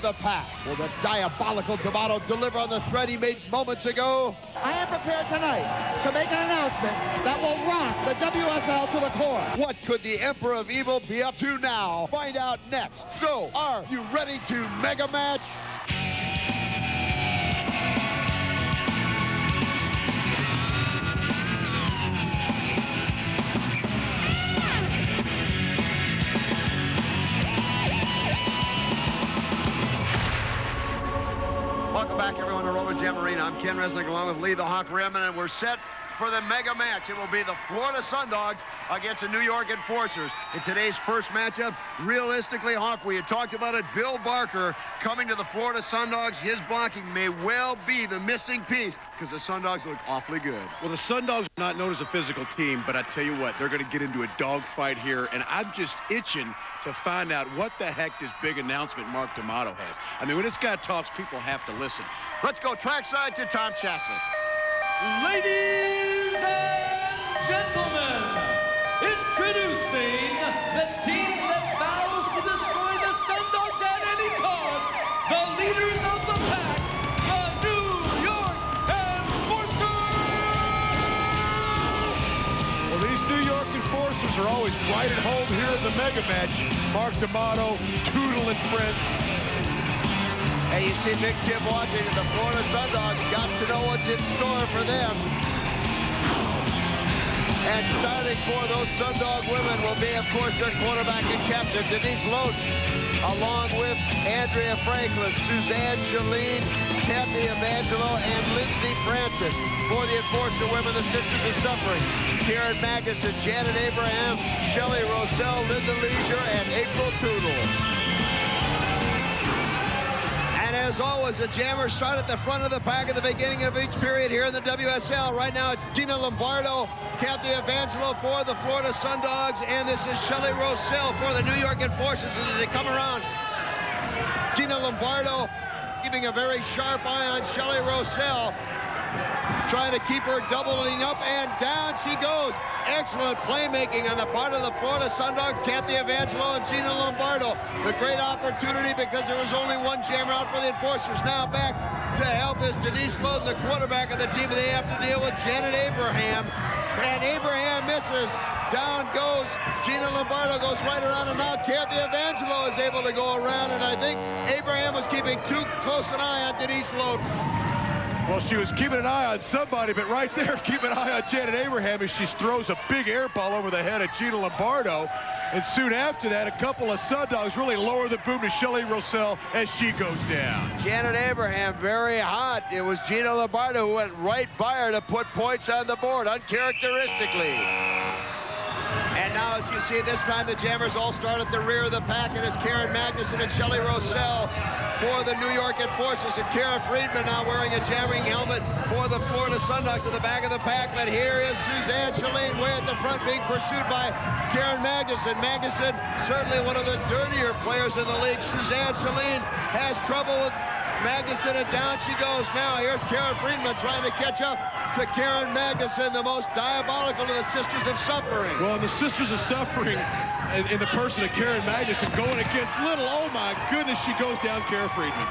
the pack. Will the diabolical Tomato deliver on the threat he made moments ago? I am prepared tonight to make an announcement that will rock the WSL to the core. What could the Emperor of Evil be up to now? Find out next. So, are you ready to mega match? Welcome back, everyone, to Roller Jam Arena. I'm Ken Resnick along with Lee the Hawk Rimmon, and we're set for the mega match. It will be the Florida Sundogs against the New York Enforcers. In today's first matchup, realistically, Hawk, we had talked about it, Bill Barker coming to the Florida Sundogs. His blocking may well be the missing piece because the Sundogs look awfully good. Well, the Sundogs are not known as a physical team, but I tell you what, they're going to get into a dogfight here, and I'm just itching to find out what the heck this big announcement Mark D'Amato has. I mean, when this guy talks, people have to listen. Let's go trackside to Tom Chasson. Ladies and gentlemen, introducing the team that vows to destroy the Sundogs at any cost, the leaders of the pack, the New York Enforcers! Well, these New York Enforcers are always right at home here in the mega match. Mark D'Amato, Toodle and friends. And you see Big Tim watching, and the Florida Sundogs got to know what's in store for them. And starting for those Sundog women will be, of course, their quarterback and captain, Denise Loden, along with Andrea Franklin, Suzanne Chaleen, Kathy Evangelo, and Lindsay Francis. For the Enforcer women, the Sisters of Suffering, Karen Magnuson, Janet Abraham, Shelley Rosell, Linda Leisure, and April Toodle. As always, the Jammers start at the front of the pack at the beginning of each period here in the WSL. Right now, it's Gina Lombardo, Kathy Evangelo for the Florida Sundogs, and this is Shelley Rosell for the New York Enforcers as they come around. Gina Lombardo keeping a very sharp eye on Shelley Rosell, trying to keep her doubling up, and down she goes. Excellent playmaking on the part of the Florida Sundogs, Kathy Evangelo and Gina Lombardo. The great opportunity because there was only one jammer out for the Enforcers. Now back to help is Denise Loden, the quarterback of the team. They have to deal with Janet Abraham. And Abraham misses. Down goes Gina Lombardo, goes right around, and now Kathy Evangelo is able to go around. And I think Abraham was keeping too close an eye on Denise Loden. Well, she was keeping an eye on somebody, but right there, keeping an eye on Janet Abraham as she throws a big air ball over the head of Gina Lombardo. And soon after that, a couple of Sundogs really lower the boom to Shelley Rosell as she goes down. Janet Abraham, very hot. It was Gina Lombardo who went right by her to put points on the board, uncharacteristically. And now, as you see, this time the Jammers all start at the rear of the pack. It is Karen Magnuson and Shelley Rosell for the New York Enforcers, and Kara Friedman now wearing a jamming helmet for the Florida Sundogs at the back of the pack. But here is Suzanne Chaleen way at the front, being pursued by Karen Magnuson. Magnuson, certainly one of the dirtier players in the league. Suzanne Chaleen has trouble with Magnuson, and down she goes now. Here's Kara Friedman trying to catch up to Karen Magnuson, the most diabolical of the Sisters of Suffering. Well, the Sisters of Suffering, in the person of Karen Magnuson, going against little, oh my goodness, she goes down Kara Friedman.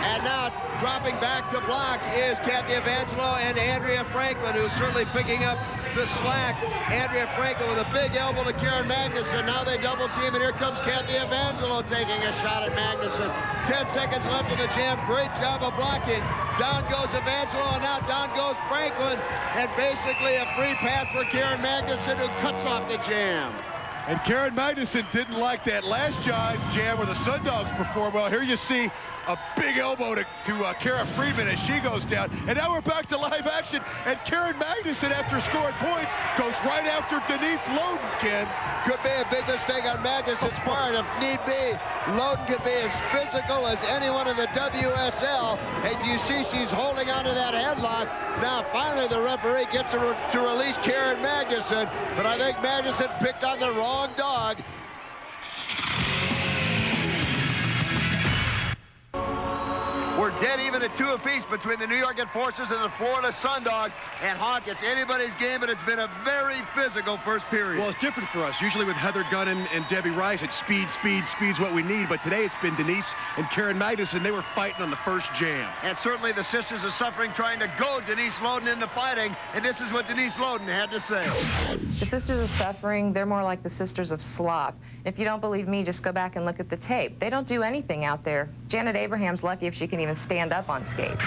And now dropping back to block is Kathy Evangelo and Andrea Franklin, who's certainly picking up the slack. Andrea Franklin with a big elbow to Karen Magnuson. Now they double team, and here comes Kathy Evangelo taking a shot at Magnuson. 10 seconds left in the jam. Great job of blocking. Down goes Evangelo, and now down goes Franklin. And basically a free pass for Karen Magnuson, who cuts off the jam. And Karen Magnuson didn't like that last jam where the Sundogs performed well. Here you see a big elbow to Kara Friedman as she goes down. And now we're back to live action. And Karen Magnuson, after scoring points, goes right after Denise Loden, Ken. Could be a big mistake on Magnuson's part if need be. Loden could be as physical as anyone in the WSL. As you see, she's holding onto that headlock. Now, finally, the referee gets her to release Karen Magnuson. But I think Magnuson picked on the wrong dog. We're dead even at 2 apiece between the New York Enforcers and the Florida Sundogs. And Hawk, it's anybody's game, but it's been a very physical first period. Well, it's different for us. Usually with Heather Gunnan and Debbie Rice, it's speed's what we need. But today it's been Denise and Karen Magnuson. They were fighting on the first jam. And certainly the Sisters of Suffering trying to goad Denise Loden into fighting. And this is what Denise Loden had to say. The Sisters of Suffering, they're more like the Sisters of Slop. If you don't believe me, just go back and look at the tape. They don't do anything out there. Janet Abraham's lucky if she can even stand up on skates.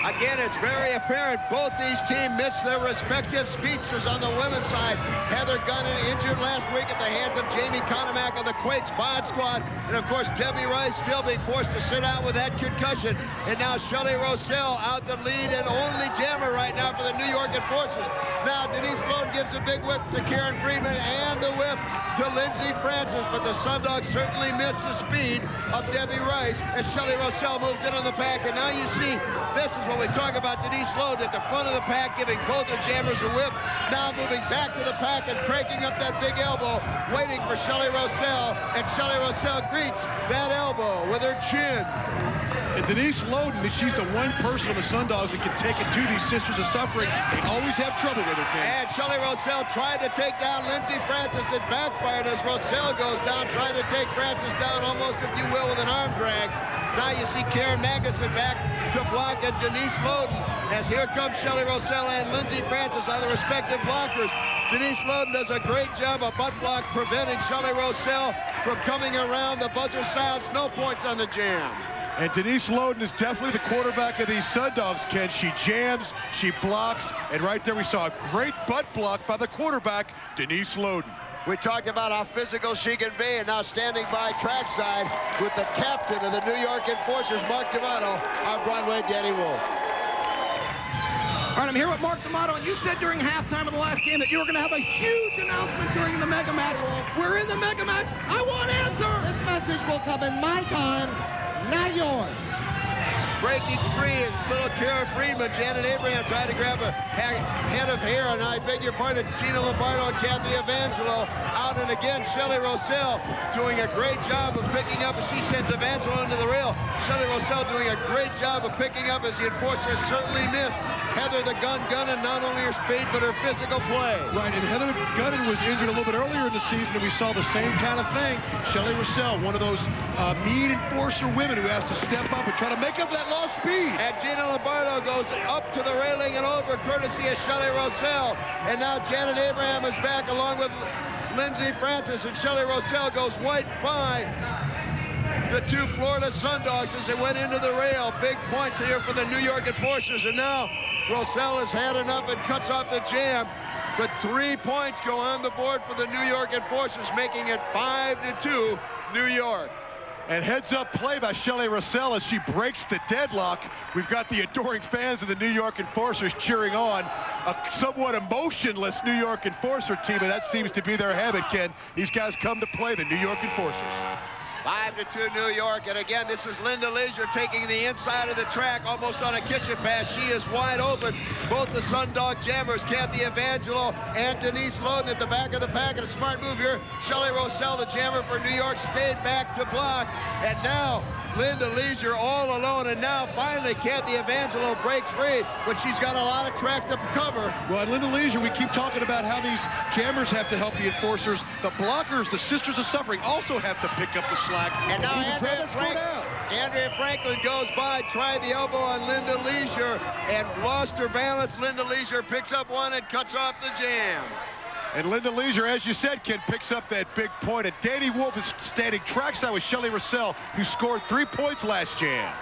Again, it's very apparent both these teams missed their respective speedsters. On the women's side, Heather Gunnan injured last week at the hands of Jamie Konomak of the Quakes Bod Squad. And of course, Debbie Rice still being forced to sit out with that concussion. And now Shelley Rossell out the lead and only jammer right now for the New York Enforcers. Now Denise Loden gives a big whip to Karen Friedman and the whip to Lindsey Francis. But the Sundogs certainly missed the speed of Debbie Rice as Shelley Rossell moves in on the pack. And now you see, this is what we talk about Denise Loden at the front of the pack, giving both the jammers a whip. Now moving back to the pack and cranking up that big elbow, waiting for Shelley Rossell. And Shelley Rossell greets that elbow with her chin. And Denise Loden, she's the one person on the Sundogs that can take it to these Sisters of Suffering. They always have trouble with her, Ken. And Shelley Rossell tried to take down Lindsey Francis. It backfired as Rossell goes down, trying to take Francis down almost, if you will, with an arm drag. Now you see Karen Magnuson back to block and Denise Loden. As here comes Shelley Rossell and Lindsey Francis on the respective blockers. Denise Loden does a great job of butt block preventing Shelley Rossell from coming around. The buzzer sounds, no points on the jam. And Denise Loden is definitely the quarterback of these Sundogs, Ken. She jams, she blocks, and right there we saw a great butt block by the quarterback, Denise Loden. We talked about how physical she can be, and now standing by trackside with the captain of the New York Enforcers, Mark D'Amato, our Broadway Danny Wolf. All right, I'm here with Mark D'Amato, and you said during halftime of the last game that you were going to have a huge announcement during the mega match. We're in the mega match. I want answers. This message will come in my time, not yours. Breaking free is little Kara Friedman. Janet Abraham tried to grab a head of hair, and I beg your pardon, it's Gina Lombardo and Kathy Evangelo out, and again Shelley Rossell doing a great job of picking up as she sends Evangelo into the rail. Shelley Rossell doing a great job of picking up as the Enforcers certainly missed Heather the Gunnan, not only her speed but her physical play. Right, and Heather Gunnan was injured a little bit earlier in the season, and we saw the same kind of thing. Shelley Rossell, one of those mean enforcer women who has to step up and try to make up that lost speed. And Gina Lombardo goes up to the railing and over, courtesy of Shelley Rossell. And now Janet Abraham is back along with Lindsey Francis, and Shelley Rossell goes right by the two Florida Sundogs as they went into the rail. Big points here for the New York Enforcers, and now Rossell has had enough and cuts off the jam. But 3 points go on the board for the New York Enforcers, making it 5-2 New York. And heads-up play by Shelley Rossell as she breaks the deadlock. We've got the adoring fans of the New York Enforcers cheering on. A somewhat emotionless New York Enforcer team, and that seems to be their habit, Ken. These guys come to play, the New York Enforcers. 5-2 New York, and again, this is Linda Leisure taking the inside of the track, almost on a kitchen pass. She is wide open. Both the Sundog jammers, Kathy Evangelo and Denise Loden at the back of the pack, and a smart move here. Shelley Rossell, the jammer for New York, stayed back to block, and now Linda Leisure all alone, and now finally Kathy Evangelo breaks free, but she's got a lot of track to cover. Well, at Linda Leisure, we keep talking about how these jammers have to help the enforcers. The blockers, the Sisters of Suffering, also have to pick up the slack. And now Andrea Franklin goes by, tried the elbow on Linda Leisure, and lost her balance. Linda Leisure picks up one and cuts off the jam. And Linda Leisure, as you said, Ken, picks up that big point. And Danny Wolf is standing trackside with Shelley Rossell, who scored 3 points last jam.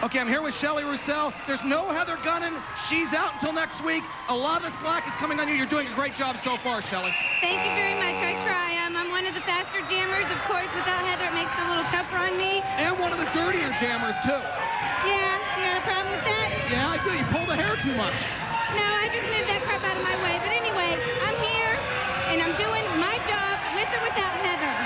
Okay, I'm here with Shelley Rossell. There's no Heather Gunnan. She's out until next week. A lot of the slack is coming on you. You're doing a great job so far, Shelley. Thank you very much. I try. I'm one of the faster jammers. Of course, without Heather, it makes it a little tougher on me. And one of the dirtier jammers, too. Yeah, you got a problem with that? Yeah, I do. You pull the hair too much. No, I just moved that crap out of my way. But anyway, I'm here, and I'm doing my job with or without Heather.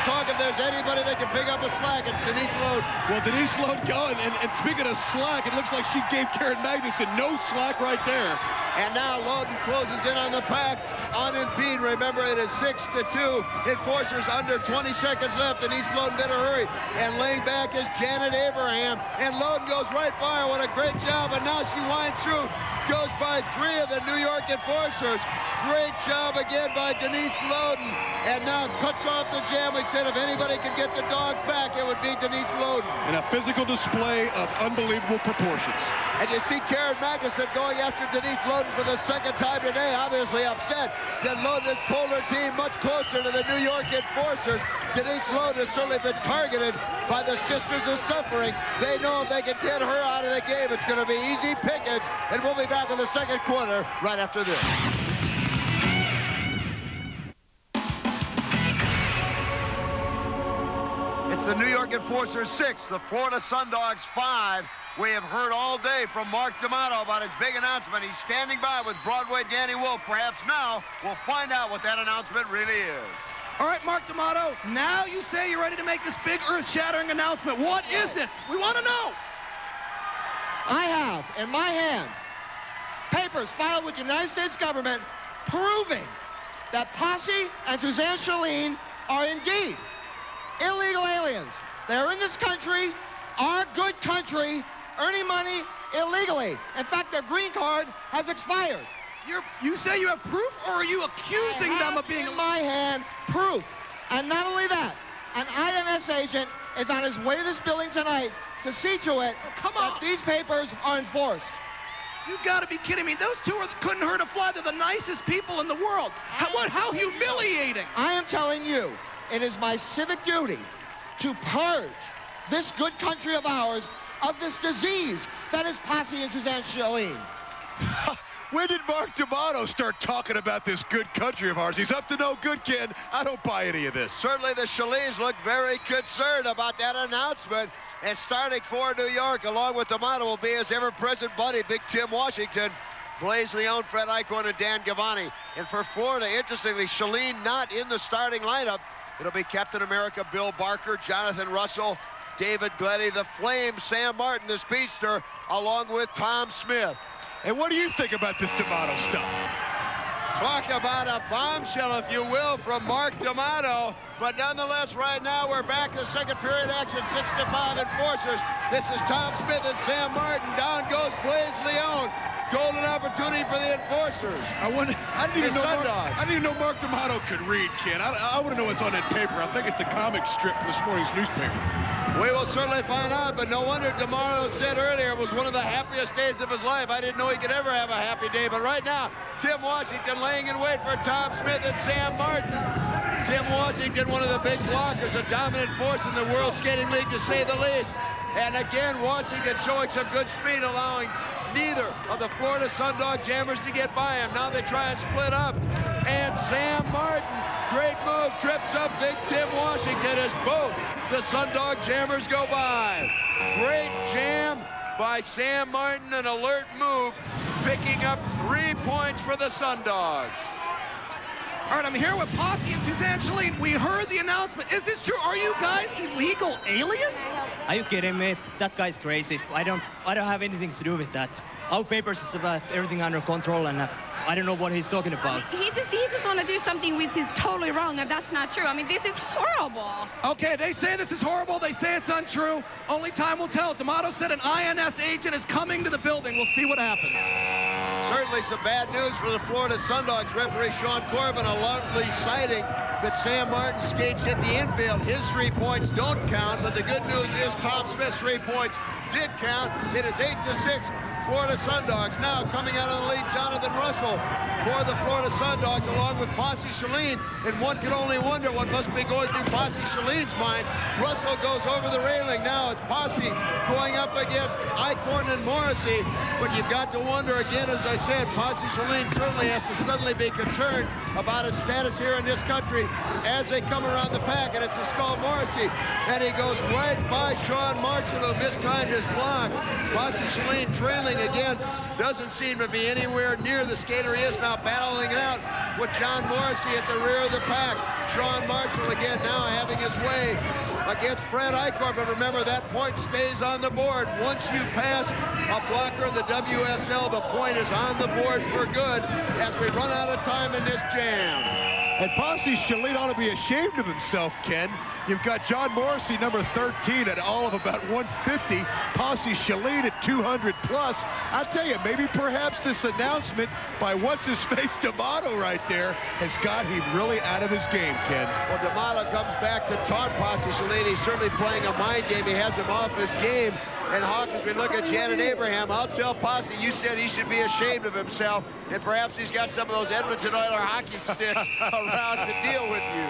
talk if there's anybody that can pick up a slack, it's Denise Loden. Well, Denise Loden going, and speaking of slack, it looks like she gave Karen Magnuson no slack right there. And now Loden closes in on the pack unimpeded. Remember, it is 6-2. Enforcers under 20 seconds left. Denise Loden better hurry. And laying back is Janet Abraham. And Loden goes right by her. What a great job. And now she winds through. Goes by 3 of the New York Enforcers. Great job again by Denise Loden. And now cuts off the jam. We said if anybody could get the dog back, it would be Denise Loden. And a physical display of unbelievable proportions. And you see Karen Magnuson going after Denise Loden for the second time today, obviously upset that Loden has pulled her team much closer to the New York Enforcers. Denise Loden has certainly been targeted by the Sisters of Suffering. They know if they can get her out of the game, it's going to be easy pickings. And we'll be back in the second quarter right after this. It's the New York Enforcers 6, the Florida Sundogs 5. We have heard all day from Mark D'Amato about his big announcement. He's standing by with Broadway Danny Wolf. Perhaps now we'll find out what that announcement really is. All right, Mark D'Amato, now you say you're ready to make this big earth-shattering announcement. What is it? We want to know. I have in my hand papers filed with the United States government proving that Posse and Suzanne Chaleen are indeed illegal aliens. They're in this country, our good country, earning money illegally. In fact, their green card has expired. You say you have proof, or are you accusing them of being... in my hand proof. And not only that, an INS agent is on his way to this building tonight to see to it that these papers are enforced. You've got to be kidding me. Those two couldn't hurt a fly. They're the nicest people in the world. How humiliating. I am telling you, it is my civic duty to purge this good country of ours of this disease that is Posse and Suzanne Chaleen. When did Mark D'Amato start talking about this good country of ours? He's up to no good, Ken. I don't buy any of this. Certainly the Chaleens look very concerned about that announcement. And starting for New York, along with D'Amato, will be his ever-present buddy, Big Tim Washington, Blaise Leone, Fred Eichhorn, and Dan Gavani. And for Florida, interestingly, Chaleen not in the starting lineup. It'll be Captain America Bill Barker, Jonathan Russell, David Gleddy, the Flame, Sam Martin, the speedster, along with Tom Smith. And what do you think about this D'Amato stuff? Talk about a bombshell, if you will, from Mark D'Amato. But nonetheless, right now, we're back to second period action, 6-5 Enforcers. This is Tom Smith and Sam Martin. Down goes Blaise Leone. Golden opportunity for the Enforcers. I didn't even know Mark D'Amato could read, Ken. I want to know what's on that paper. I think it's a comic strip from this morning's newspaper. We will certainly find out, but no wonder D'Amato said earlier it was one of the happiest days of his life. I didn't know he could ever have a happy day, but right now, Tim Washington laying in wait for Tom Smith and Sam Martin. Tim Washington, one of the big blockers, a dominant force in the World Skating League, to say the least. And again, Washington showing some good speed, allowing neither of the Florida Sundog Jammers to get by him. Now they try and split up. And Sam Martin, great move, trips up Big Tim Washington as both the Sundog Jammers go by. Great jam by Sam Martin, an alert move, picking up 3 points for the Sundogs. All right, I'm here with Posse and Suzanne Chaleen. We heard the announcement. Is this true? Are you guys illegal aliens? Are you kidding me? That guy's crazy. I don't have anything to do with that. Our papers is about everything under control, and I don't know what he's talking about. He just want to do something which is totally wrong, and that's not true. I mean, this is horrible. Okay, they say this is horrible. They say it's untrue. Only time will tell. D'Amato said an INS agent is coming to the building. We'll see what happens. Certainly some bad news for the Florida Sundogs. Referee Sean Corbin, a lovely sighting that Sam Martin skates hit the infield. His 3 points don't count, but the good news is Tom Smith's 3 points did count. It is 8-6. Florida Sundogs now coming out of the lead, Jonathan Russell for the Florida Sundogs, along with Posse Chaleen. And one can only wonder what must be going through Posse Chaleen's mind. Russell goes over the railing. Now it's Posse going up against Eichhorn and Morrissey. But you've got to wonder again, as I said, Posse Chaleen certainly has to suddenly be concerned about his status here in this country as they come around the pack. And it's a Skull Morrissey. And he goes right by Sean Marshall, who mistimed his block. Posse Chaleen trailing again. Doesn't seem to be anywhere near the skater he is now, battling it out. with John Morrissey at the rear of the pack. Sean Marshall again now having his way against Fred Eichhorn, but remember that point stays on the board. Once you pass a blocker in the WSL, the point is on the board for good as we run out of time in this jam. And Posse Chaleen ought to be ashamed of himself, Ken. You've got John Morrissey, number 13, at all of about 150. Posse Chaleen at 200 plus. I'll tell you, maybe perhaps this announcement by what's-his-face D'Amato right there has got him really out of his game, Ken. Well, D'Amato comes back to taunt Posse Chaleen. He's certainly playing a mind game. He has him off his game. And Hawk, as we look at Janet Abraham, I'll tell Posse, you said he should be ashamed of himself, and perhaps he's got some of those Edmonton Oilers hockey sticks around to deal with you.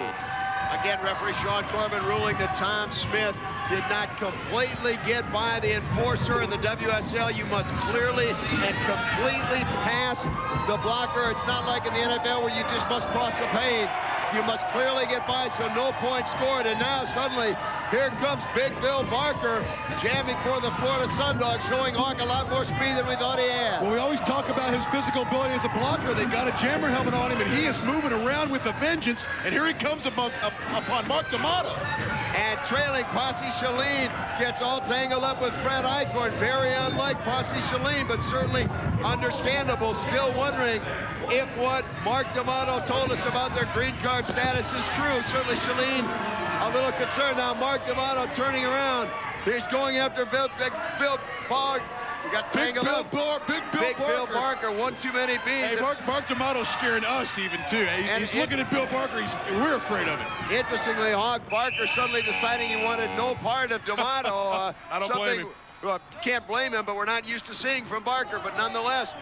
Again, referee Sean Corbin ruling that Tom Smith did not completely get by the enforcer in the WSL. You must clearly and completely pass the blocker. It's not like in the NFL where you just must cross the pane. You must clearly get by, so no points scored. And now suddenly, here comes Big Bill Barker jamming for the Florida Sundogs, showing Hawk a lot more speed than we thought he had. Well, we always talk about his physical ability as a blocker. They got a jammer helmet on him, and he is moving around with a vengeance. And here he comes upon Mark D'Amato. And trailing Posse Chaleen gets all tangled up with Fred Eichhorn. Very unlike Posse Chaleen, but certainly understandable. Still wondering if what Mark D'Amato told us about their green card status is true. Certainly Chaleen a little concerned. Now Mark D'Amato turning around. He's going after Big Bill Barker. He got tangled up. Big Bill Barker. One too many B's. Hey, Mark D'Amato's scaring us even too. He's looking at Bill Barker. We're afraid of it. Interestingly, Hawk, Barker suddenly deciding he wanted no part of D'Amato. I don't blame him. Well, can't blame him, but we're not used to seeing from Barker. But nonetheless,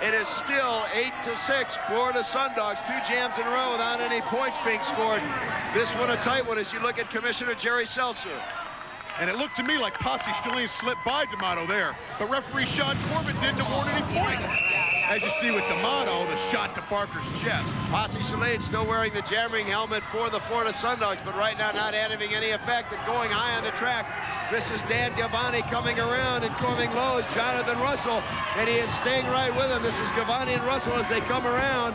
it is still 8-6, Florida Sundogs, 2 jams in a row without any points being scored. This one a tight one as you look at Commissioner Jerry Seltzer. And it looked to me like Posse Chaleen slipped by D'Amato there, but referee Sean Corbin didn't award any points. As you see with D'Amato, the shot to Barker's chest. Posse Chaleen still wearing the jamming helmet for the Florida Sundogs, but right now not having any effect and going high on the track. This is Dan Gavani coming around and coming low is Jonathan Russell, and he is staying right with him. This is Gavani and Russell as they come around.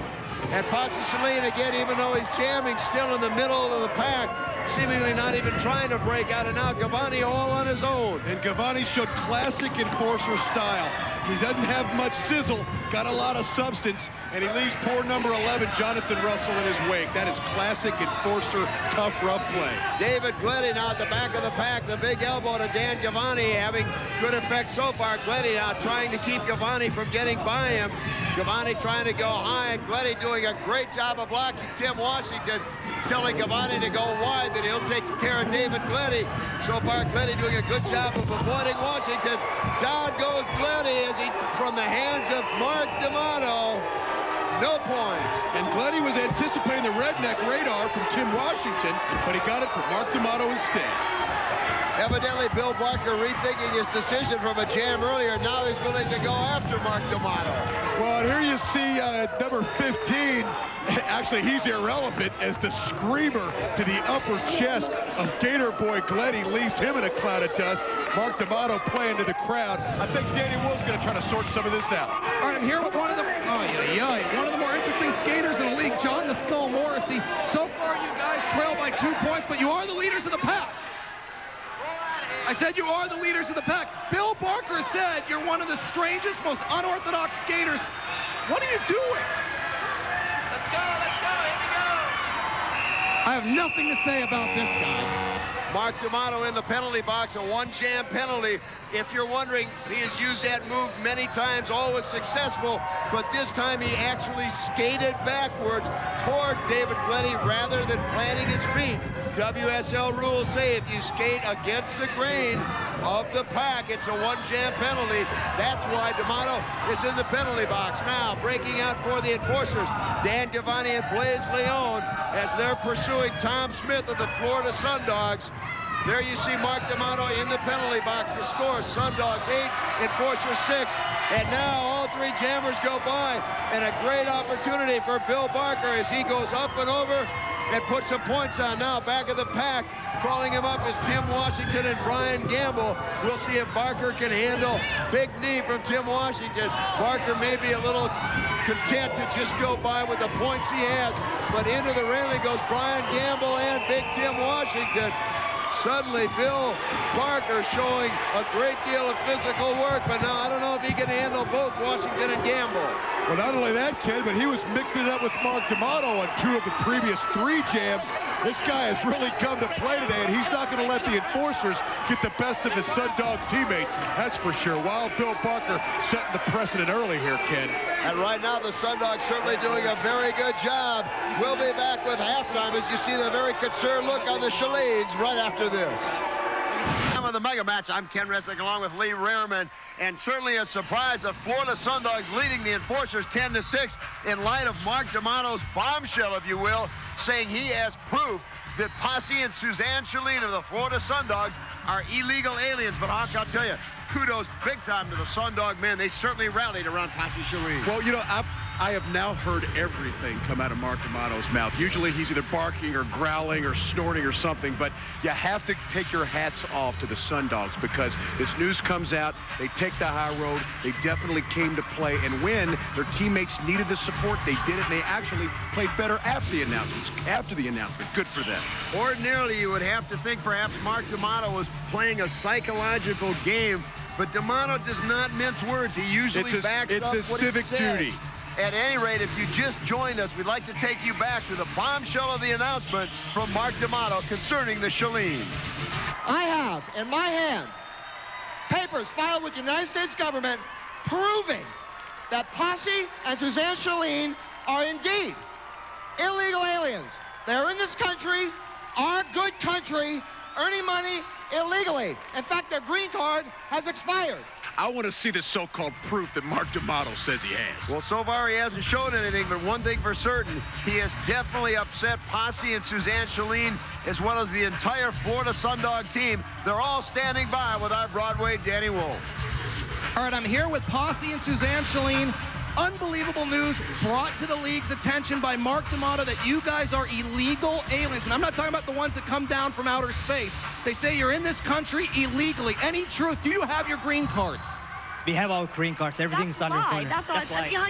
And Posse Chaleen, again, even though he's jamming, still in the middle of the pack, seemingly not even trying to break out. And now Gavani all on his own. And Gavani showed classic enforcer style. He doesn't have much sizzle, got a lot of substance, and he leaves poor number 11, Jonathan Russell, in his wake. That is classic enforcer, tough, rough play. David Gleddy now at the back of the pack. The big elbow to Dan Gavani, having good effect so far. Gleddy now trying to keep Gavani from getting by him. Gavani trying to go high, and Gleddy doing a great job of blocking Tim Washington, telling Gavani to go wide, that he'll take care of David Gleddy. So far, Gleddy doing a good job of avoiding Washington. Down goes Gleddy as he, from the hands of Mark D'Amato, no points. And Gleddy was anticipating the redneck radar from Tim Washington, but he got it from Mark D'Amato instead. Evidently, Bill Barker rethinking his decision from a jam earlier. Now he's willing to go after Mark D'Amato. Well, here you see number 15. Actually, he's irrelevant as the screamer to the upper chest of Gator Boy Gleddy leaves him in a cloud of dust. Mark D'Amato playing to the crowd. I think Danny Will's going to try to sort some of this out. All right, I'm here with one of the more interesting skaters in the league, John the Skull Morrissey. So far, you guys trail by 2 points, but you are the leaders of the pack. I said you are the leaders of the pack. Bill Barker said you're one of the strangest, most unorthodox skaters. What are you doing? Let's go, here we go. I have nothing to say about this guy. Mark D'Amato in the penalty box, a 1-jam penalty. If you're wondering, he has used that move many times, always successful, but this time he actually skated backwards toward David Gleddy rather than planting his feet. WSL rules say if you skate against the grain of the pack, it's a 1-jam penalty. That's why D'Amato is in the penalty box. Now, breaking out for the enforcers, Dan Gavani and Blaise Leon as they're pursuing Tom Smith of the Florida Sundogs. There you see Mark D'Amato in the penalty box. The score, Sundogs 8, Enforcers 6. And now all 3 jammers go by. And a great opportunity for Bill Barker as he goes up and over and puts some points on. Now back of the pack, calling him up is Tim Washington and Brian Gamble. We'll see if Barker can handle big knee from Tim Washington. Barker may be a little content to just go by with the points he has. But into the railing goes Brian Gamble and Big Tim Washington. Suddenly, Bill Barker showing a great deal of physical work, but now I don't know if he can handle both Washington and Gamble. Well, not only that, Ken, but he was mixing it up with Mark D'Amato on 2 of the previous 3 jams. This guy has really come to play today, and he's not going to let the enforcers get the best of his Sundog teammates, that's for sure. While Bill Barker setting the precedent early here, Ken. And right now, the Sundogs certainly doing a very good job. We'll be back with halftime as you see the very concerned look on the Chaleens right after this. Of the mega match, I'm Ken Resick along with Lee Rehrman, and certainly a surprise of Florida Sundogs leading the enforcers 10-6 in light of Mark D'Amato's bombshell, if you will, saying he has proof that Posse and Suzanne Chaleen of the Florida Sundogs are illegal aliens. But Hawk, I'll tell you, kudos big time to the Sundog men. They certainly rallied around Posse Chaleen. Well, you know, I have now heard everything come out of Mark D'Amato's mouth. Usually he's either barking or growling or snorting or something, but you have to take your hats off to the Sundogs because this news comes out, they take the high road, they definitely came to play, and when their teammates needed the support, they did it, and they actually played better after the announcement. Good for them. Ordinarily, you would have to think perhaps Mark D'Amato was playing a psychological game, but D'Amato does not mince words. He usually backs up what he says. It's a civic duty. At any rate, if you just joined us, we'd like to take you back to the bombshell of the announcement from Mark D'Amato concerning the Chaleens. I have in my hand papers filed with the United States government proving that Posse and Suzanne Chaleen are indeed illegal aliens. They're in this country, our good country, earning money illegally. In fact, their green card has expired. I want to see the so-called proof that Mark D'Amato says he has. Well, so far he hasn't shown anything, but one thing for certain, he has definitely upset Posse and Suzanne Chaleen, as well as the entire Florida Sundog team. They're all standing by with our Broadway Danny Wolf. All right, I'm here with Posse and Suzanne Chaleen. Unbelievable news brought to the league's attention by Mark D'Amato that you guys are illegal aliens. And I'm not talking about the ones that come down from outer space. They say you're in this country illegally. Any truth? Do you have your green cards? We have our green cards. Everything's under control. That's why. Oh,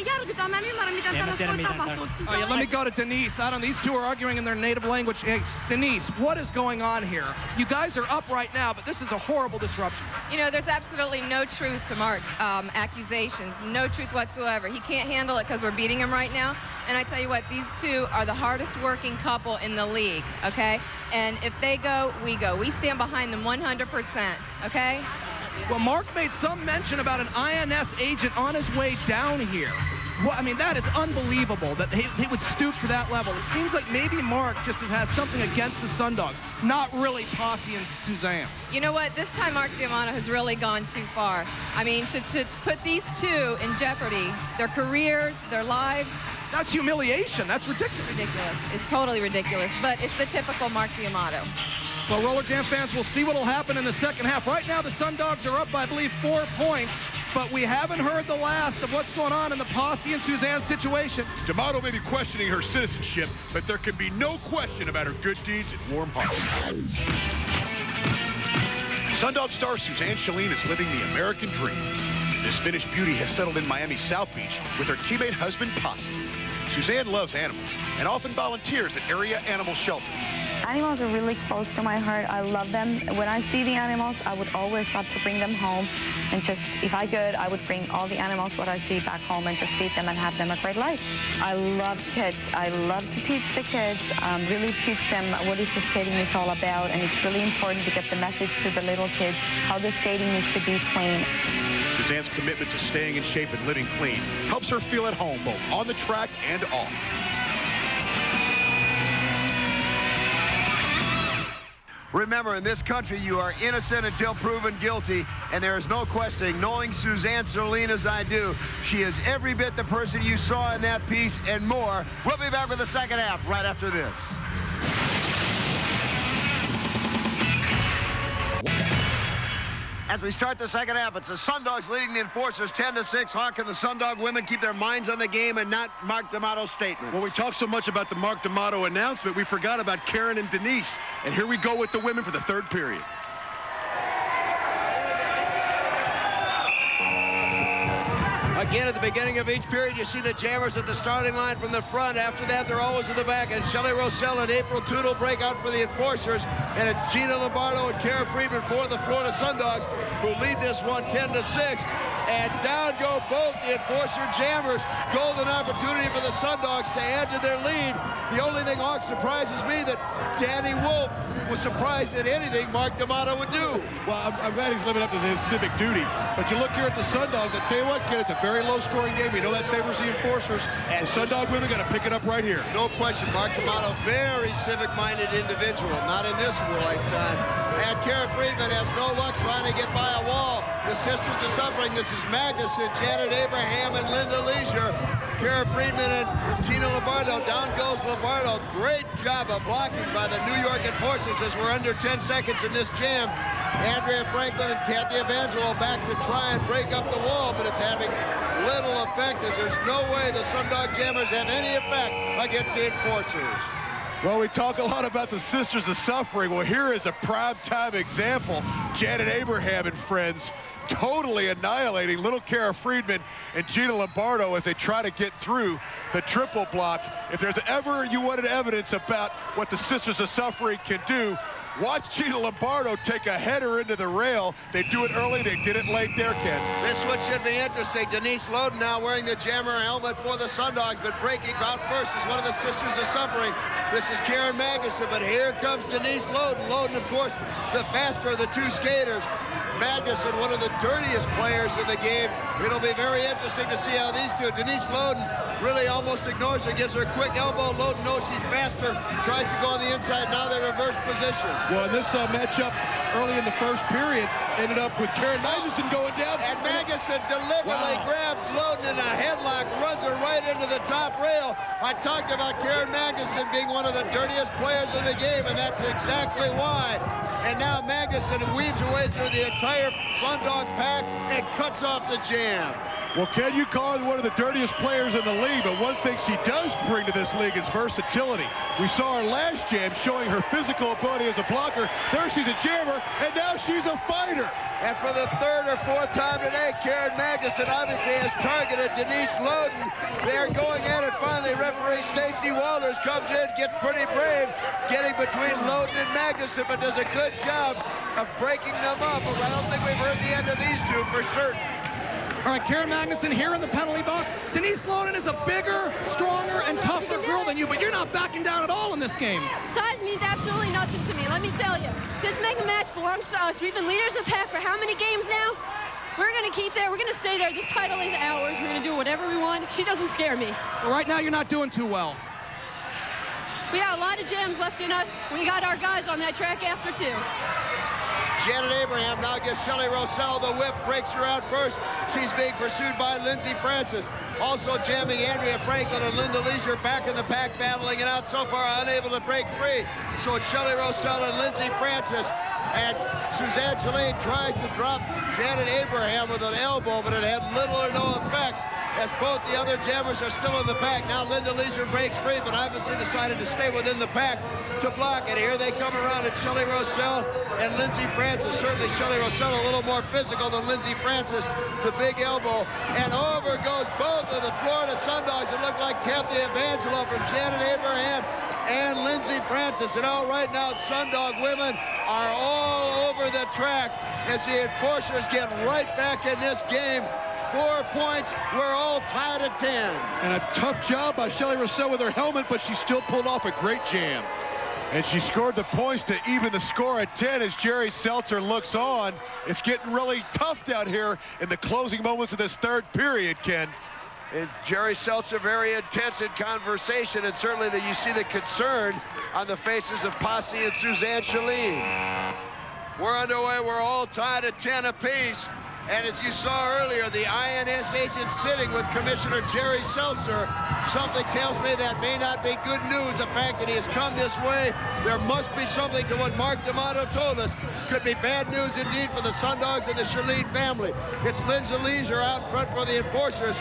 yeah, let me go to Denise. These two are arguing in their native language. Hey, Denise, what is going on here? You guys are up right now, but this is a horrible disruption. You know, there's absolutely no truth to Mark's accusations. No truth whatsoever. He can't handle it because we're beating him right now. And I tell you what, these two are the hardest working couple in the league, okay? And if they go, we go. We stand behind them 100%, okay? Well, Mark made some mention about an INS agent on his way down here. Well, I mean, that is unbelievable that he would stoop to that level. It seems like maybe Mark just has something against the Sundogs, not really Posse and Suzanne. You know what? This time Mark D'Amato has really gone too far. I mean, to put these two in jeopardy, their careers, their lives. That's humiliation. That's ridiculous. Ridiculous. It's totally ridiculous, but it's the typical Mark D'Amato. Well, Roller Jam fans, we'll see what will happen in the second half. Right now, the Sundogs are up by, I believe, 4 points, but we haven't heard the last of what's going on in the Posse and Suzanne situation. D'Amato may be questioning her citizenship, but there can be no question about her good deeds and warm heart. Sundog star Suzanne Chaleen is living the American dream. This Finnish beauty has settled in Miami's South Beach with her teammate husband, Posse. Suzanne loves animals and often volunteers at area animal shelters. Animals are really close to my heart. I love them. When I see the animals, I would always love to bring them home. And just, if I could, I would bring all the animals what I see back home and just feed them and have them a great life. I love kids. I love to teach the kids, really teach them what is the skating is all about. And it's really important to get the message to the little kids how the skating is to be clean. Suzanne's commitment to staying in shape and living clean helps her feel at home both on the track and off. Remember, in this country, you are innocent until proven guilty, and there is no questioning. Knowing Suzanne Chaleen as I do, she is every bit the person you saw in that piece and more. We'll be back with the second half right after this. As we start the second half, it's the Sundogs leading the enforcers 10-6. Hawk and the Sundog women keep their minds on the game and not Mark D'Amato's statements. Well, we talked so much about the Mark D'Amato announcement, we forgot about Karen and Denise. And here we go with the women for the third period. Again, at the beginning of each period, you see the jammers at the starting line from the front. After that, they're always in the back. And Shelley Rossell and April Tootle break out for the enforcers. And it's Gina Lombardo and Kara Friedman for the Florida Sundogs who lead this one 10-6. And down go both the enforcer jammers. Golden opportunity for the Sundogs to add to their lead. The only thing that surprises me that Danny Wolf was surprised at anything Mark D'Amato would do. Well, I'm glad he's living up to his civic duty. But you look here at the Sundogs, I tell you what, kid, it's a very low-scoring game. We know that favors the enforcers. And the Sundog women got to pick it up right here. No question, Mark D'Amato, very civic-minded individual, not in this lifetime. And Kara Friedman has no luck trying to get by a wall. The sisters are suffering. This is Magnuson, Janet Abraham, and Linda Leisure. Kara Friedman and Gina Lombardo. Down goes Lombardo. Great job of blocking by the New York enforcers as we're under 10 seconds in this jam. Andrea Franklin and Kathy Evangelo back to try and break up the wall, but it's having little effect as there's no way the Sundog Jammers have any effect against the enforcers. Well, we talk a lot about the Sisters of Suffering. Well, here is a prime-time example. Janet Abraham and friends totally annihilating little Kara Friedman and Gina Lombardo as they try to get through the triple block. If there's ever you wanted evidence about what the Sisters of Suffering can do, watch Gina Lombardo take a header into the rail. They do it early, they did it late there, Ken. This one should be interesting. Denise Loden now wearing the jammer helmet for the Sundogs, but breaking out first is one of the Sisters of Suffering. This is Karen Magnuson, but here comes Denise Loden. Loden, of course, the faster of the two skaters. Magnuson, one of the dirtiest players in the game. It'll be very interesting to see how these two. Denise Loden really almost ignores her, gives her a quick elbow. Loden knows she's faster, tries to go on the inside. Now they reverse position. Well, this matchup early in the first period ended up with Karen Magnuson going down. And Magnuson deliberately grabs Loden in a headlock, runs her right into the top rail. I talked about Karen Magnuson being one of the dirtiest players in the game, and that's exactly why. And now Magnuson weaves her way through the entire Sundog pack and cuts off the jam. Well, Ken, you call her one of the dirtiest players in the league, but one thing she does bring to this league is versatility. We saw her last jam showing her physical ability as a blocker. There she's a jammer, and now she's a fighter. And for the third or fourth time today, Karen Magnuson obviously has targeted Denise Loden. They're going at it finally. Referee Stacy Walters comes in, gets pretty brave, getting between Loden and Magnuson, but does a good job of breaking them up. But I don't think we've heard the end of these two for certain. All right, Karen Magnuson here in the penalty box. Denise Loden is a bigger, stronger, and tougher girl than you, but you're not backing down at all in this game. Size means absolutely nothing to me, let me tell you. This mega match belongs to us. We've been leaders of the pack for how many games now? We're going to keep there. We're going to stay there. This title is ours. We're going to do whatever we want. She doesn't scare me. Well, right now, you're not doing too well. We got a lot of jams left in us. We got our guys on that track after, too. Janet Abraham now gives Shelley Rossell the whip, breaks her out first. She's being pursued by Lindsey Francis. Also jamming Andrea Franklin and Linda Leisure back in the pack, battling it out so far, unable to break free. So it's Shelley Rossell and Lindsey Francis. And Suzanne Chaleen tries to drop Janet Abraham with an elbow, but it had little or no effect, as both the other jammers are still in the pack. Now Linda Leisure breaks free, but obviously decided to stay within the pack to block it. Here they come around at Shelley Rossell and Lindsey Francis. Certainly Shelley Rossell a little more physical than Lindsey Francis, the big elbow. And over goes both of the Florida Sundogs. It looked like Kathy Evangelo from Janet Abraham and Lindsey Francis. And all right now, Sundog women are all over the track as the enforcers get right back in this game. 4 points. We're all tied at 10. And a tough job by Shelley Rossell with her helmet, but she still pulled off a great jam. And she scored the points to even the score at 10 as Jerry Seltzer looks on. It's getting really tough down here in the closing moments of this third period, Ken. And Jerry Seltzer very intense in conversation, and certainly that you see the concern on the faces of Posse and Suzanne Chaleen. We're underway. We're all tied at 10 apiece. And as you saw earlier, the INS agent sitting with Commissioner Jerry Seltzer. Something tells me that may not be good news, the fact that he has come this way. There must be something to what Mark D'Amato told us. Could be bad news indeed for the Sundogs and the Chaleen family. It's Lindsay Leisure out in front for the enforcers.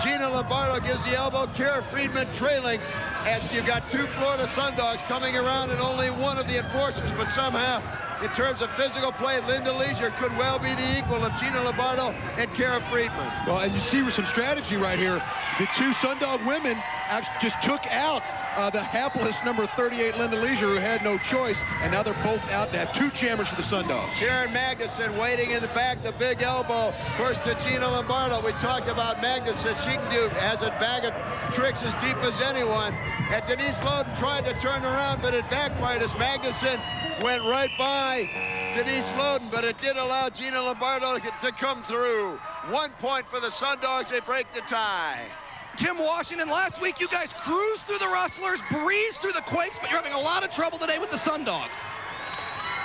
Gina Lombardo gives the elbow. Kara Friedman trailing as you've got two Florida Sundogs coming around and only one of the enforcers, but somehow in terms of physical play, Linda Leisure could well be the equal of Gina Lombardo and Kara Friedman. Well, and you see with some strategy right here, the two Sundog women actually just took out the hapless number 38 Linda Leisure, who had no choice, and now they're both out to have two jammers for the Sundogs. Karen Magnuson waiting in the back, the big elbow. First to Gina Lombardo. We talked about Magnuson. She can do, has a bag of tricks as deep as anyone. And Denise Loden tried to turn around, but it backfired as Magnuson went right by Denise Loden, but it did allow Gina Lombardo to come through. 1 point for the Sundogs. They break the tie. Tim Washington, last week you guys cruised through the Rustlers, breezed through the Quakes, but you're having a lot of trouble today with the Sundogs.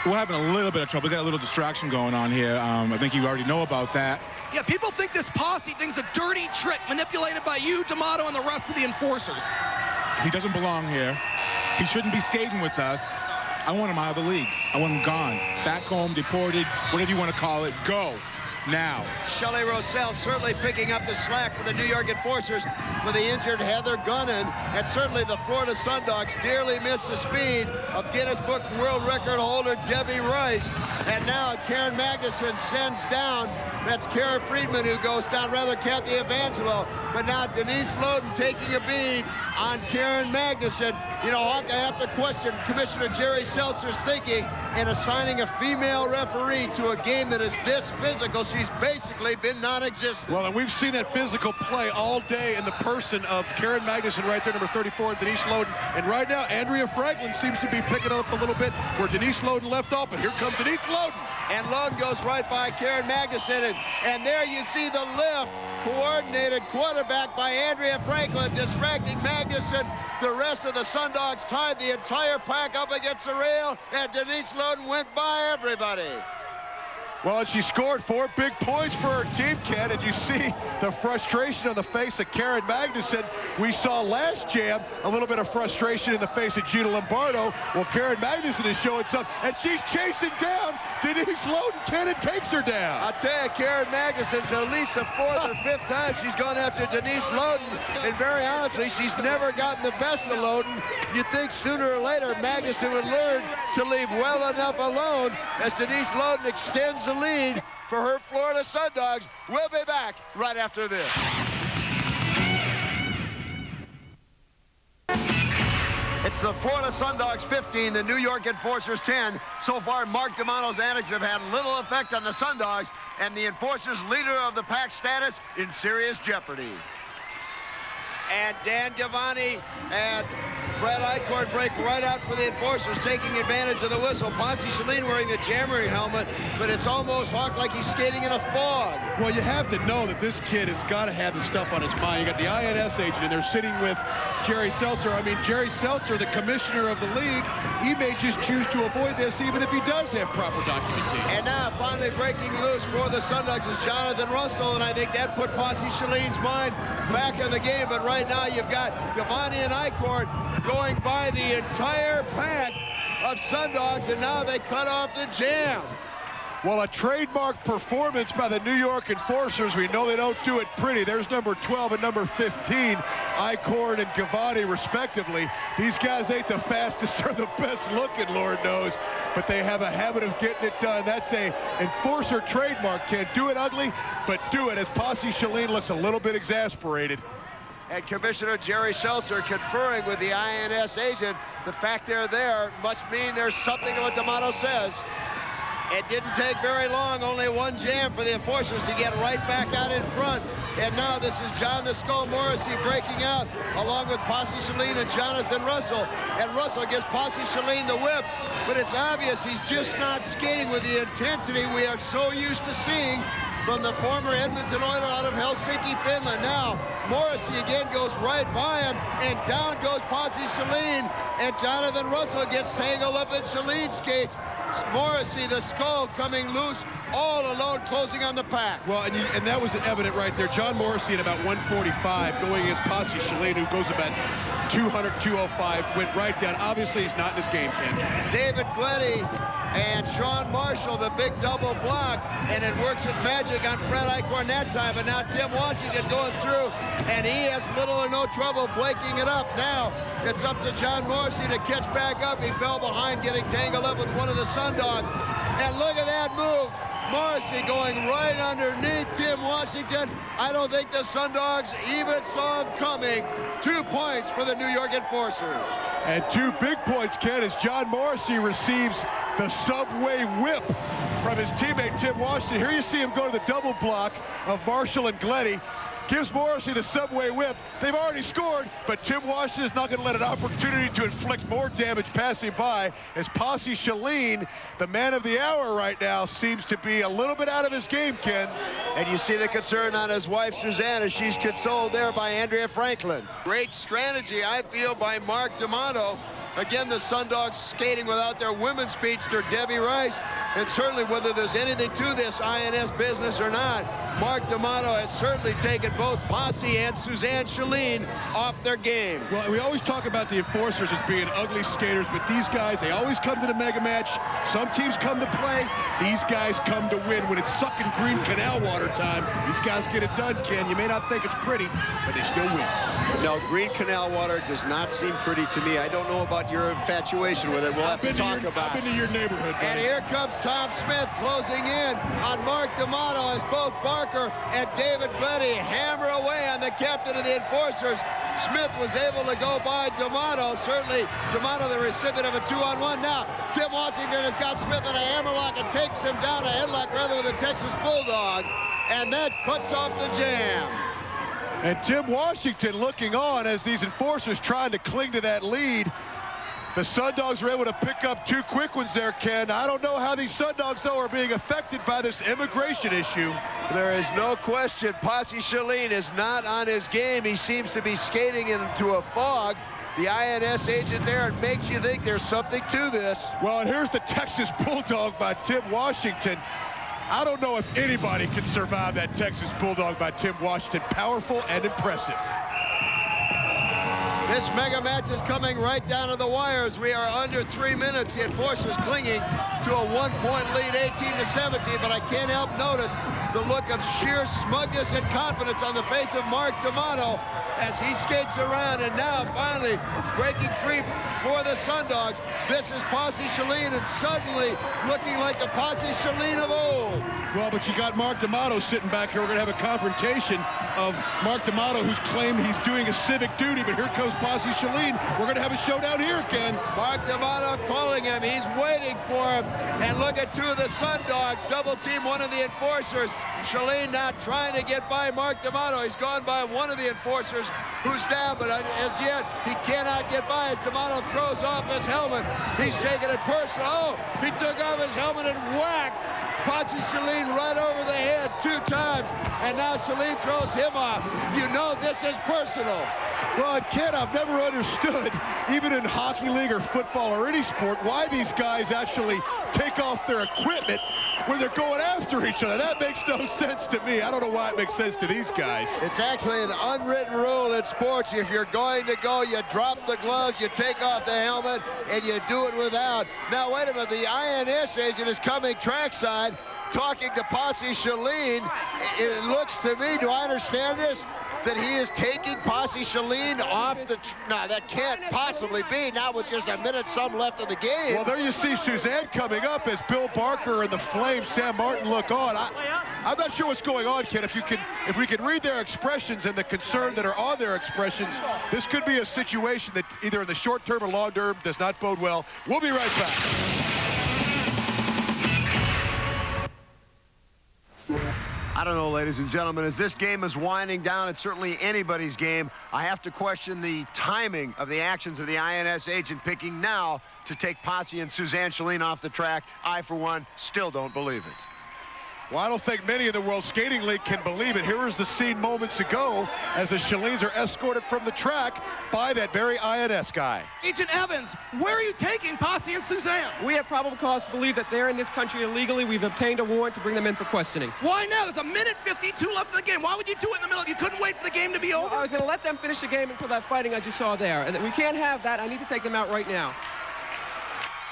We're having a little bit of trouble. We got a little distraction going on here. I think you already know about that. Yeah, people think this posse thing's a dirty trick manipulated by you, D'Amato, and the rest of the enforcers. He doesn't belong here. He shouldn't be skating with us. I want him out of the league. I want him gone. Back home, deported, whatever you want to call it. Go. Now. Shelley Rosell certainly picking up the slack for the New York Enforcers for the injured Heather Gunnan, and certainly the Florida Sundogs dearly miss the speed of Guinness Book World Record holder Debbie Rice. And now Karen Magnuson sends down, that's Kara Friedman who goes down, rather Kathy Evangelo, but now Denise Loden taking a bead on Karen Magnuson. You know, Hawk, I have to question Commissioner Jerry Seltzer's thinking in assigning a female referee to a game that is this physical. She's basically been non-existent. Well, and we've seen that physical play all day in the person of Karen Magnuson right there, number 34, and Denise Loden. And right now, Andrea Franklin seems to be picking up a little bit where Denise Loden left off, but here comes Denise Loden. And Loden goes right by Karen Magnuson, and there you see the lift, coordinated quarterback by Andrea Franklin, distracting Magnuson. The rest of the Sundogs tied the entire pack up against the rail, and Denise Loden went by everybody. Well, and she scored 4 big points for her team, Ken, and you see the frustration on the face of Karen Magnuson. We saw last jam a little bit of frustration in the face of Gina Lombardo. Well, Karen Magnuson is showing some, and she's chasing down Denise Loden. Cannon takes her down. I'll tell you, Karen Magnuson's at least the 4th or 5th time she's gone after Denise Loden, and very honestly, she's never gotten the best of Loden. You'd think sooner or later Magnuson would learn to leave well enough alone as Denise Loden extends the lead for her Florida Sundogs. We'll be back right after this. It's the Florida Sundogs 15, the New York Enforcers 10. So far, Mark D'Amato's antics have had little effect on the Sundogs, and the Enforcers' leader of the pack status in serious jeopardy. And Dan Gavani and Fred Eichhorn break right out for the Enforcers, taking advantage of the whistle. Ponce Chaleen wearing the jammering helmet, but it's almost Hawk like he's skating in a fog. Well, you have to know that this kid has got to have the stuff on his mind. You got the INS agent, and they're sitting with Jerry Seltzer. I mean, Jerry Seltzer, the commissioner of the league, he may just choose to avoid this even if he does have proper documentation. And now finally breaking loose for the Sundogs is Jonathan Russell, and I think that put Ponce Chaleen's mind back in the game. But right now you've got Gavani and Eichhorn going by the entire pack of Sundogs, and now they cut off the jam. Well, a trademark performance by the New York Enforcers. We know they don't do it pretty. There's number 12 and number 15, Eichhorn and Gavani, respectively. These guys ain't the fastest or the best looking, Lord knows, but they have a habit of getting it done. That's a Enforcer trademark. Can't do it ugly, but do it, as Ponce Chaleen looks a little bit exasperated. And Commissioner Jerry Seltzer conferring with the INS agent. The fact they're there must mean there's something to what D'Amato says. It didn't take very long, only one jam for the Enforcers to get right back out in front. And now this is John the Skull Morrissey breaking out, along with Ponce Chaleen and Jonathan Russell. And Russell gives Ponce Chaleen the whip, but it's obvious he's just not skating with the intensity we are so used to seeing from the former Edmonton Oilers out of Helsinki, Finland. Now, Morrissey again goes right by him, and down goes Ponce Chaleen, and Jonathan Russell gets tangled up in Chaleen's skates. Morrissey, the Skull, coming loose all alone closing on the pack. Well, and that was evident right there. John Morrissey at about 145 going against Posse Chaleen, who goes about 200, 205, went right down. Obviously, he's not in his game, Ken. David Glenny and Sean Marshall, the big double block, and it works his magic on Fred Eichhorn that time. But now Tim Washington going through, and he has little or no trouble breaking it up. Now it's up to John Morrissey to catch back up. He fell behind, getting tangled up with one of the Sundogs. And look at that move. Morrissey going right underneath Tim Washington. I don't think the Sundogs even saw him coming. 2 points for the New York Enforcers. And 2 big points, Ken, as John Morrissey receives the subway whip from his teammate Tim Washington. Here you see him go to the double block of Marshall and Glenny. Gives Morrissey the subway whip. They've already scored, but Tim Washington is not going to let an opportunity to inflict more damage passing by, as Posse Chaleen, the man of the hour right now, seems to be a little bit out of his game, Ken. And you see the concern on his wife, Suzanne, as she's consoled there by Andrea Franklin. Great strategy, I feel, by Mark D'Amato. Again, the Sundogs skating without their women's speedster, Debbie Rice. And certainly, whether there's anything to this INS business or not, Mark D'Amato has certainly taken both Posse and Suzanne Chaleen off their game. Well, we always talk about the Enforcers as being ugly skaters, but these guys, they always come to the mega match. Some teams come to play. These guys come to win. When it's sucking green canal water time, these guys get it done, Ken. You may not think it's pretty, but they still win. No, green canal water does not seem pretty to me. I don't know about your infatuation with it. We'll have to talk about it. I've been to your neighborhood, buddy. And here comes Tom Smith closing in on Mark D'Amato as both Barker and David Glenny hammer away on the captain of the Enforcers. Smith was able to go by D'Amato. Certainly, D'Amato the recipient of a 2-on-1. Now, Tim Washington has got Smith in a hammerlock and takes him down a headlock rather with a Texas Bulldog. And that cuts off the jam. And Tim Washington looking on as these Enforcers trying to cling to that lead. The Sundogs were able to pick up 2 quick ones there, Ken. I don't know how these Sundogs, though, are being affected by this immigration issue. There is no question Posse Chaleen is not on his game. He seems to be skating into a fog. The INS agent there, it makes you think there's something to this. Well, and here's the Texas Bulldog by Tim Washington. I don't know if anybody can survive that Texas Bulldog by Tim Washington. Powerful and impressive. This mega match is coming right down to the wires. We are under 3 minutes. The Enforcers clinging to a 1-point lead, 18-17, but I can't help notice the look of sheer smugness and confidence on the face of Mark D'Amato as he skates around, and now finally breaking free for the Sundogs. This is Posse Chaleen, and suddenly looking like the Posse Chaleen of old. Well, but you got Mark D'Amato sitting back here. We're going to have a confrontation of Mark D'Amato, who's claimed he's doing a civic duty, but here comes Posse Chaleen. We're going to have a showdown here, Ken. Mark D'Amato calling him. He's waiting for him. And look at 2 of the Sundogs double team one of the Enforcers. Chaleen not trying to get by Mark D'Amato. He's gone by one of the Enforcers who's down, but as yet he cannot get by as D'Amato throws off his helmet. He's taking it personal. Oh, he took off his helmet and whacked Posse Chaleen right over the head 2 times, and now Chaleen throws him off. You know this is personal. Well, Ken, I've never understood, even in hockey league or football or any sport, why these guys actually take off their equipment when they're going after each other. That makes no sense to me. I don't know why it makes sense to these guys. It's actually an unwritten rule in sports. If you're going to go, you drop the gloves, you take off the helmet, and you do it without. Now, wait a minute. The INS agent is coming trackside, talking to Posse Chaleen. It looks to me, do I understand this, that he is taking Posse Chaleen off the... No, that can't possibly be, not with just a minute some left of the game. Well, there you see Suzanne coming up as Bill Barker and the Flames, Sam Martin, look on. I'm not sure what's going on, Ken. If we can read their expressions and the concern that are on their expressions, this could be a situation that either in the short term or long term does not bode well. We'll be right back. I don't know, ladies and gentlemen, as this game is winding down, it's certainly anybody's game. I have to question the timing of the actions of the INS agent picking now to take Posse and Suzanne Chaleen off the track. I, for one, still don't believe it. Well, I don't think many in the World Skating League can believe it. Here is the scene moments ago as the Chaleens are escorted from the track by that very INS guy. Agent Evans, where are you taking Posse and Suzanne? We have probable cause to believe that they're in this country illegally. We've obtained a warrant to bring them in for questioning. Why now? There's a minute 52 left in the game. Why would you do it in the middle? You couldn't wait for the game to be over? I was going to let them finish the game until that fighting I just saw there. And we can't have that. I need to take them out right now.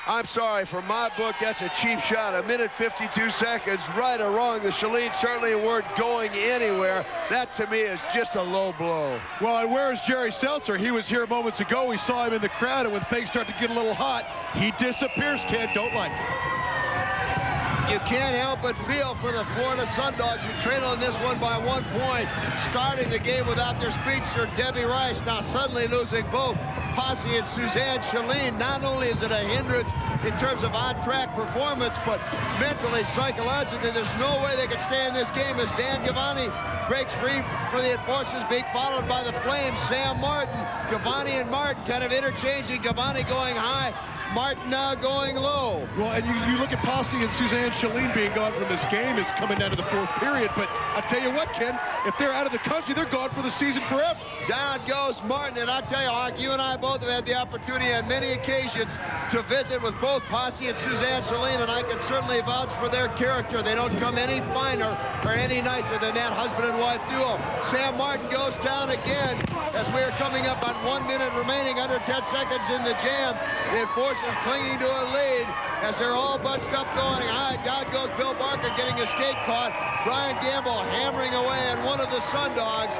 I'm sorry, from my book, that's a cheap shot. A minute 52 seconds, right or wrong. The Chaleens certainly weren't going anywhere. That, to me, is just a low blow. Well, and where's Jerry Seltzer? He was here moments ago. We saw him in the crowd, and when things start to get a little hot, he disappears. Ken, don't like it. You can't help but feel for the Florida Sundogs, who trail on this one by 1 point, starting the game without their speedster, Debbie Rice, now suddenly losing both Posse and Suzanne Chaleen. Not only is it a hindrance in terms of on-track performance, but mentally, psychologically, there's no way they could stay in this game as Dan Gavani breaks free for the Enforcers, being followed by the Flames. Sam Martin, Gavani and Martin kind of interchanging, Gavani going high, Martin now going low. Well, and you look at Posse and Suzanne Chaleen being gone from this game. It's coming down to the fourth period. But I tell you what, Ken, if they're out of the country, they're gone for the season forever. Down goes Martin, and I tell you, Hawk, you and I both have had the opportunity on many occasions to visit with both Posse and Suzanne Chaleen, and I can certainly vouch for their character. They don't come any finer or any nicer than that husband and wife duo. Sam Martin goes down again as we're coming up on 1 minute remaining, under 10 seconds in the jam. The Enforcers clinging to a lead as they're all bunched up going high. Down goes Bill Barker getting his skate caught. Brian Gamble hammering away on one of the Sundogs.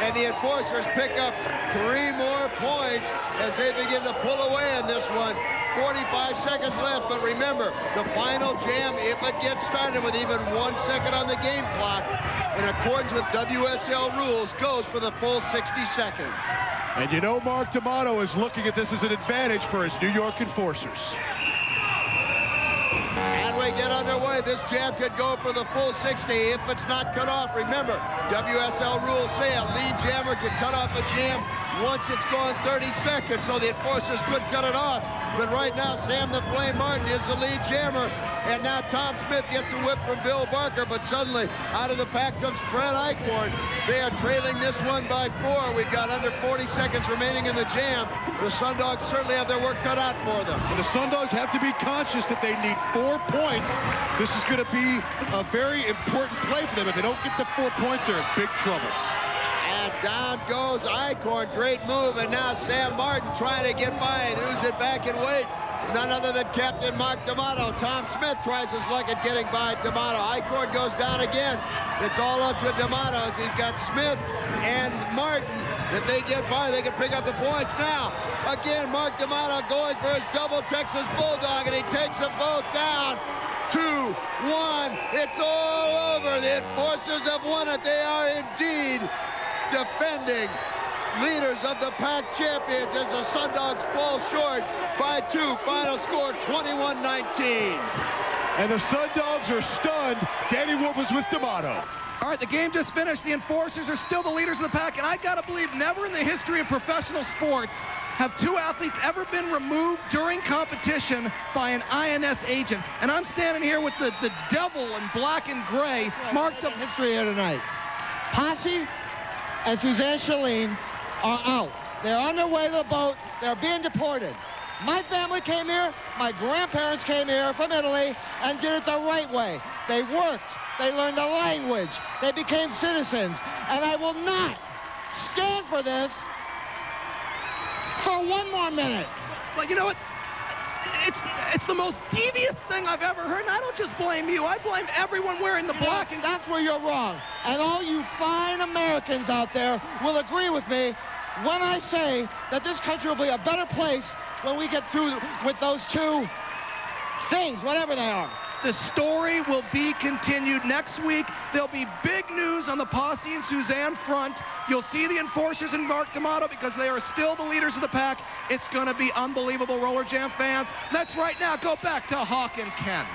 And the Enforcers pick up 3 more points as they begin to pull away in this one. 45 seconds left, but remember, the final jam, if it gets started with even 1 second on the game clock, in accordance with WSL rules, goes for the full 60 seconds. And you know Mark D'Amato is looking at this as an advantage for his New York Enforcers. And we get underway. This jam could go for the full 60 if it's not cut off. Remember, WSL rules say a lead jammer can cut off a jam once it's gone 30 seconds, so the Enforcers could cut it off. But right now, Sam the Flame Martin is the lead jammer. And now Tom Smith gets the whip from Bill Barker, but suddenly out of the pack comes Fred Eichhorn. They are trailing this one by 4. We've got under 40 seconds remaining in the jam. The Sundogs certainly have their work cut out for them. And the Sundogs have to be conscious that they need 4 points. This is going to be a very important play for them. If they don't get the 4 points, they're in big trouble. And down goes Eichhorn. Great move. And now Sam Martin trying to get by and ooze it back and wait. None other than Captain Mark D'Amato. Tom Smith tries his luck at getting by D'Amato. Eichhorn goes down again. It's all up to D'Amato as he's got Smith and Martin. If they get by, they can pick up the points now. Again, Mark D'Amato going for his double Texas Bulldog, and he takes them both down. 2-1. It's all over. The Enforcers have won it. They are indeed defending leaders of the pack champions as the Sundogs fall short by 2. Final score 21-19. And the Sundogs are stunned. Danny Wolf is with D'Amato. All right, the game just finished. The Enforcers are still the leaders of the pack, and I gotta believe never in the history of professional sports have 2 athletes ever been removed during competition by an INS agent. And I'm standing here with the devil in black and gray. Marked up history here tonight. Posse and Suzanne Chaleen are out. They're on their way to the boat. They're being deported. My family came here. My grandparents came here from Italy and did it the right way. They worked. They learned the language. They became citizens. And I will not stand for this for 1 more minute. Well, you know what? It's the most devious thing I've ever heard, and I don't just blame you. I blame everyone wearing the black. And that's where you're wrong. And all you fine Americans out there will agree with me when I say that this country will be a better place when we get through with those 2 things, whatever they are. The story will be continued next week. There'll be big news on the Posse and Suzanne front. You'll see the Enforcers and Mark D'Amato because they are still the leaders of the pack. It's going to be unbelievable, Roller Jam fans. Let's right now go back to Hawk and Ken.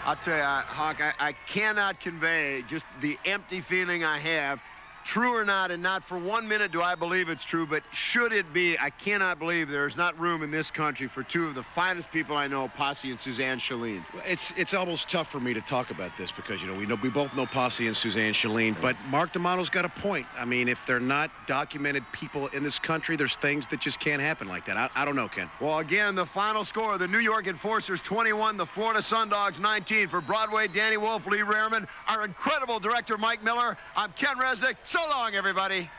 I'll tell you, Hawk, I cannot convey just the empty feeling I have true or not, and not for 1 minute do I believe it's true, but should it be, I cannot believe there's not room in this country for two of the finest people I know, Posse and Suzanne Chaleen. It's almost tough for me to talk about this because, you know, we both know Posse and Suzanne Chaleen, but Mark D'Amato's got a point. I mean, if they're not documented people in this country, there's things that just can't happen like that. I don't know, Ken. Well, again, the final score, the New York Enforcers 21, the Florida Sundogs 19. For Broadway, Danny Wolf, Lee Rehrman, our incredible director, Mike Miller, I'm Ken Resnick. So long, everybody.